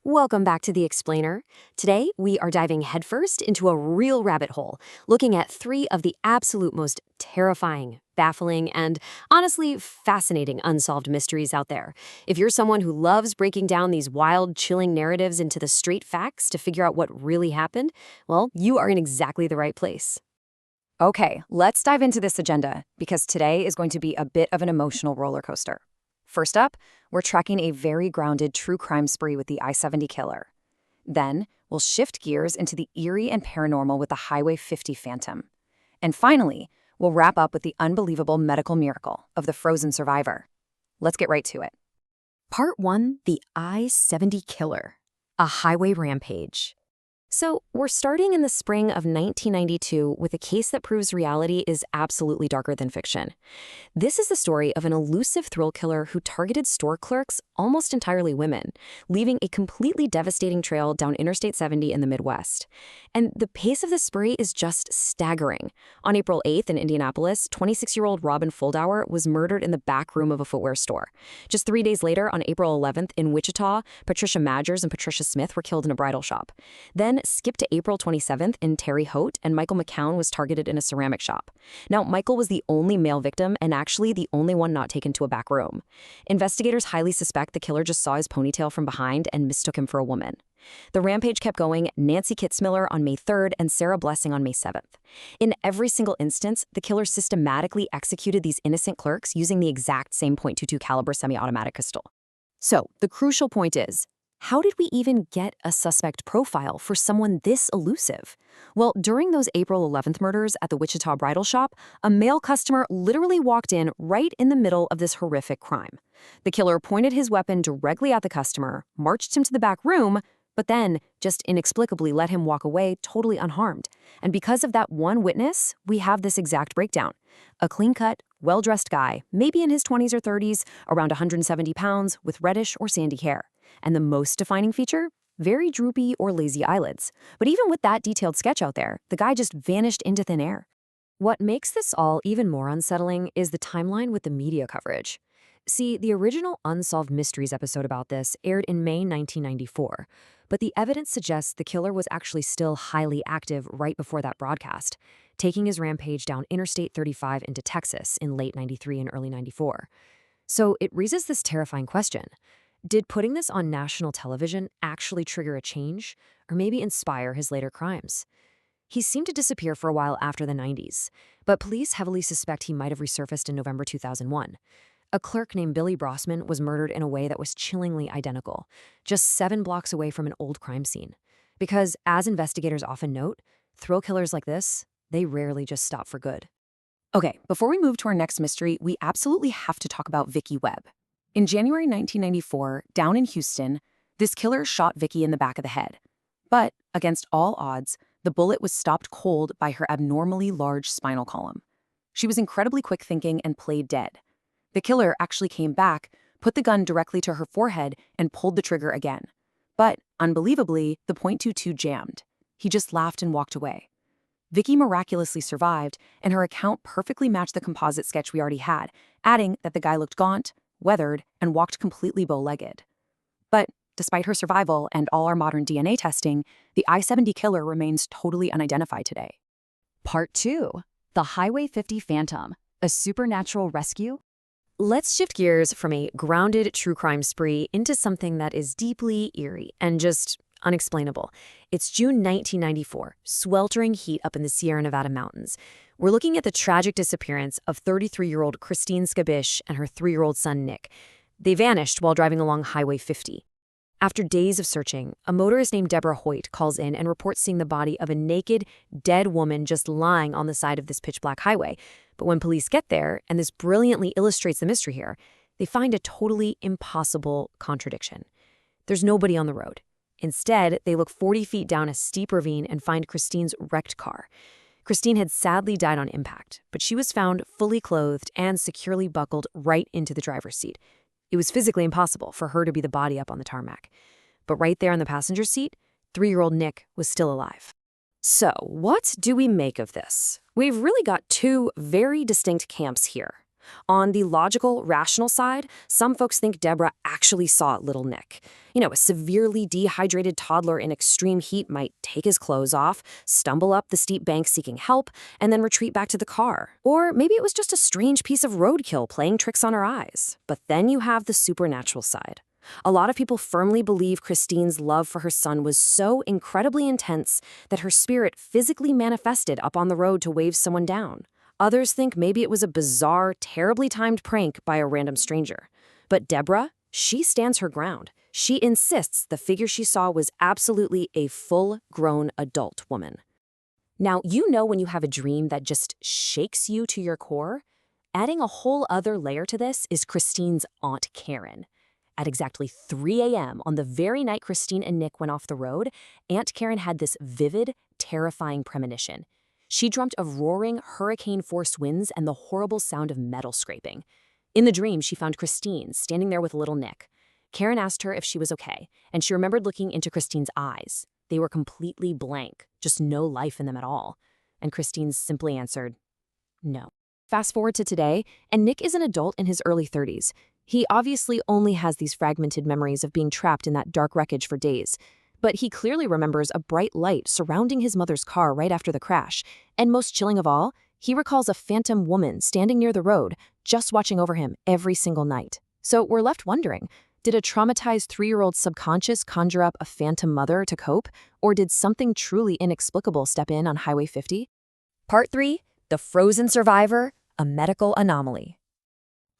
Welcome back to The Explainer. Today, we are diving headfirst into a real rabbit hole, looking at three of the absolute most terrifying, baffling, and honestly fascinating unsolved mysteries out there. If you're someone who loves breaking down these wild, chilling narratives into the straight facts to figure out what really happened, well, you are in exactly the right place. Okay, let's dive into this agenda because today is going to be a bit of an emotional roller coaster. First up, we're tracking a very grounded true crime spree with the I-70 killer. Then, we'll shift gears into the eerie and paranormal with the Highway 50 Phantom. And finally, we'll wrap up with the unbelievable medical miracle of the frozen survivor. Let's get right to it. Part 1, The I-70 Killer, a highway rampage. So, we're starting in the spring of 1992 with a case that proves reality is absolutely darker than fiction. This is the story of an elusive thrill killer who targeted store clerks, almost entirely women, leaving a completely devastating trail down Interstate 70 in the Midwest. And the pace of the spree is just staggering. On April 8th in Indianapolis, 26-year-old Robin Fuldauer was murdered in the back room of a footwear store. Just 3 days later, on April 11th in Wichita, Patricia Magers and Patricia Smith were killed in a bridal shop. Then, skip to April 27th in Terre Haute, and Michael McCown was targeted in a ceramic shop. Now, Michael was the only male victim and actually the only one not taken to a back room. Investigators highly suspect the killer just saw his ponytail from behind and mistook him for a woman. The rampage kept going, Nancy Kitzmiller on May 3rd and Sarah Blessing on May 7th. In every single instance, the killer systematically executed these innocent clerks using the exact same .22 caliber semi-automatic pistol. So, the crucial point is, how did we even get a suspect profile for someone this elusive? Well, during those April 11th murders at the Wichita bridal shop, a male customer literally walked in right in the middle of this horrific crime. The killer pointed his weapon directly at the customer, marched him to the back room, but then just inexplicably let him walk away totally unharmed. And because of that one witness, we have this exact breakdown. A clean-cut, well-dressed guy, maybe in his 20s or 30s, around 170 pounds, with reddish or sandy hair. And the most defining feature? Very droopy or lazy eyelids. But even with that detailed sketch out there, the guy just vanished into thin air. What makes this all even more unsettling is the timeline with the media coverage. See, the original Unsolved Mysteries episode about this aired in May 1994, but the evidence suggests the killer was actually still highly active right before that broadcast, taking his rampage down Interstate 35 into Texas in late 93 and early 94. So it raises this terrifying question. Did putting this on national television actually trigger a change, or maybe inspire his later crimes? He seemed to disappear for a while after the 90s, but police heavily suspect he might have resurfaced in November 2001. A clerk named Billy Brossman was murdered in a way that was chillingly identical, just 7 blocks away from an old crime scene. Because, as investigators often note, thrill killers like this, they rarely just stop for good. Okay, before we move to our next mystery, we absolutely have to talk about Vicky Webb. In January 1994, down in Houston, this killer shot Vicky in the back of the head. But, against all odds, the bullet was stopped cold by her abnormally large spinal column. She was incredibly quick-thinking and played dead. The killer actually came back, put the gun directly to her forehead, and pulled the trigger again. But, unbelievably, the .22 jammed. He just laughed and walked away. Vicky miraculously survived, and her account perfectly matched the composite sketch we already had, adding that the guy looked gaunt, weathered, and walked completely bow-legged. But despite her survival and all our modern DNA testing, the I-70 killer remains totally unidentified today. Part 2. The Highway 50 Phantom, a supernatural rescue? Let's shift gears from a grounded true crime spree into something that is deeply eerie and just unexplainable. It's June 1994, sweltering heat up in the Sierra Nevada mountains. We're looking at the tragic disappearance of 33-year-old Christine Skubish and her 3-year-old son, Nick. They vanished while driving along Highway 50. After days of searching, a motorist named Deborah Hoyt calls in and reports seeing the body of a naked, dead woman just lying on the side of this pitch-black highway. But when police get there, and this brilliantly illustrates the mystery here, they find a totally impossible contradiction. There's nobody on the road. Instead, they look 40 feet down a steep ravine and find Christine's wrecked car. Christine had sadly died on impact, but she was found fully clothed and securely buckled right into the driver's seat. It was physically impossible for her to be the body up on the tarmac. But right there in the passenger seat, 3-year-old Nick was still alive. So, what do we make of this? We've really got 2 very distinct camps here. On the logical, rational side, some folks think Deborah actually saw little Nick. A severely dehydrated toddler in extreme heat might take his clothes off, stumble up the steep bank seeking help, and then retreat back to the car. Or maybe it was just a strange piece of roadkill playing tricks on her eyes. But then you have the supernatural side. A lot of people firmly believe Christine's love for her son was so incredibly intense that her spirit physically manifested up on the road to wave someone down. Others think maybe it was a bizarre, terribly timed prank by a random stranger. But Deborah, she stands her ground. She insists the figure she saw was absolutely a full-grown adult woman. Now, when you have a dream that just shakes you to your core? Adding a whole other layer to this is Christine's Aunt Karen. At exactly 3 a.m., on the very night Christine and Nick went off the road, Aunt Karen had this vivid, terrifying premonition. She dreamt of roaring, hurricane-force winds and the horrible sound of metal scraping. In the dream, she found Christine standing there with little Nick. Karen asked her if she was okay, and she remembered looking into Christine's eyes. They were completely blank, just no life in them at all. And Christine simply answered, no. Fast forward to today, and Nick is an adult in his early 30s. He obviously only has these fragmented memories of being trapped in that dark wreckage for days. But he clearly remembers a bright light surrounding his mother's car right after the crash. And most chilling of all, he recalls a phantom woman standing near the road, just watching over him every single night. So we're left wondering, did a traumatized 3-year-old subconscious conjure up a phantom mother to cope? Or did something truly inexplicable step in on Highway 50? Part 3, The Frozen Survivor, a Medical Anomaly.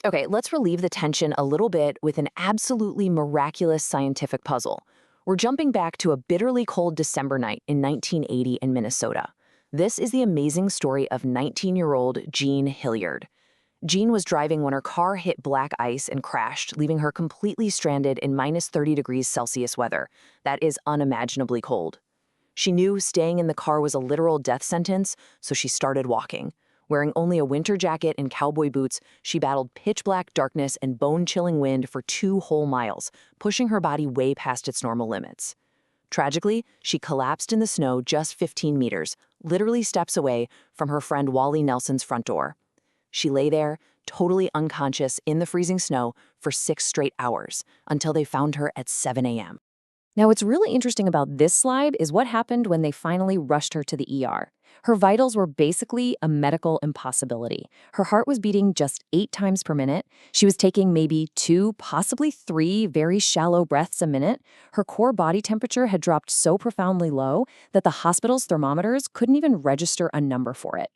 Okay, let's relieve the tension a little bit with an absolutely miraculous scientific puzzle. We're jumping back to a bitterly cold December night in 1980 in Minnesota. This is the amazing story of 19-year-old Jean Hilliard. Jean was driving when her car hit black ice and crashed, leaving her completely stranded in minus 30 degrees Celsius weather. That is unimaginably cold. She knew staying in the car was a literal death sentence, so she started walking. Wearing only a winter jacket and cowboy boots, she battled pitch-black darkness and bone-chilling wind for 2 whole miles, pushing her body way past its normal limits. Tragically, she collapsed in the snow just 15 meters, literally steps away from her friend Wally Nelson's front door. She lay there, totally unconscious in the freezing snow for 6 straight hours, until they found her at 7 a.m. Now, what's really interesting about this slide is what happened when they finally rushed her to the ER. Her vitals were basically a medical impossibility. Her heart was beating just 8 times per minute. She was taking maybe 2, possibly 3 very shallow breaths a minute. Her core body temperature had dropped so profoundly low that the hospital's thermometers couldn't even register a number for it.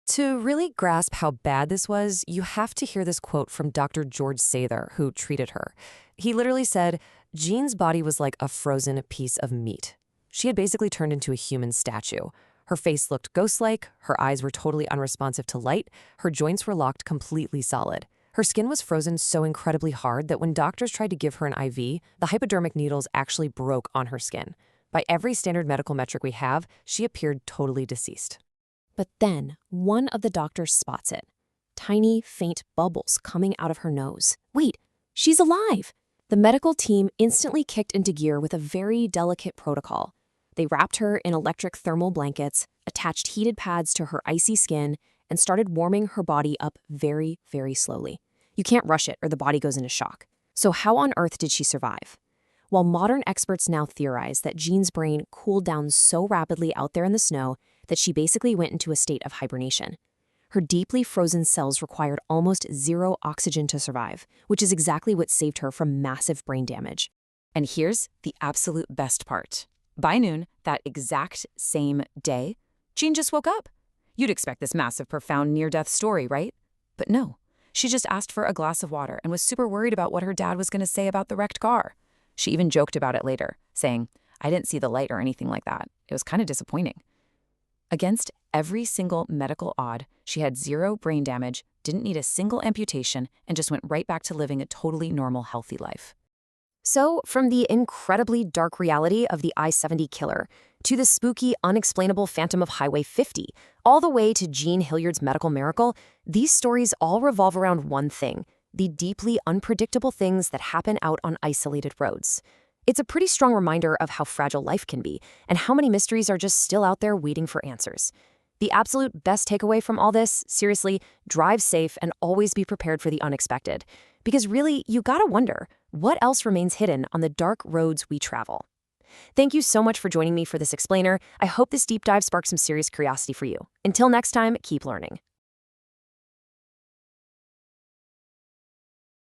To really grasp how bad this was, you have to hear this quote from Dr. George Sather, who treated her. He literally said, Jean's body was like a frozen piece of meat. She had basically turned into a human statue. Her face looked ghost-like, her eyes were totally unresponsive to light, her joints were locked completely solid. Her skin was frozen so incredibly hard that when doctors tried to give her an IV, the hypodermic needles actually broke on her skin. By every standard medical metric we have, she appeared totally deceased. But then, one of the doctors spots it. Tiny, faint bubbles coming out of her nose. Wait, she's alive! The medical team instantly kicked into gear with a very delicate protocol. They wrapped her in electric thermal blankets, attached heated pads to her icy skin, and started warming her body up very, very slowly. You can't rush it or the body goes into shock. So how on earth did she survive? While modern experts now theorize that Jean's brain cooled down so rapidly out there in the snow that she basically went into a state of hibernation. Her deeply frozen cells required almost 0 oxygen to survive, which is exactly what saved her from massive brain damage. And here's the absolute best part. By noon, that exact same day, Jean just woke up. You'd expect this massive, profound near-death story, right? But no. She just asked for a glass of water and was super worried about what her dad was going to say about the wrecked car. She even joked about it later, saying, I didn't see the light or anything like that. It was kind of disappointing. Against every single medical odd, she had 0 brain damage, didn't need a single amputation, and just went right back to living a totally normal, healthy life. So, from the incredibly dark reality of the I-70 killer, to the spooky, unexplainable phantom of Highway 50, all the way to Jean Hilliard's medical miracle, these stories all revolve around one thing: the deeply unpredictable things that happen out on isolated roads. It's a pretty strong reminder of how fragile life can be, and how many mysteries are just still out there waiting for answers. The absolute best takeaway from all this, seriously, drive safe and always be prepared for the unexpected. Because really, you gotta wonder, what else remains hidden on the dark roads we travel? Thank you so much for joining me for this explainer. I hope this deep dive sparked some serious curiosity for you. Until next time, keep learning.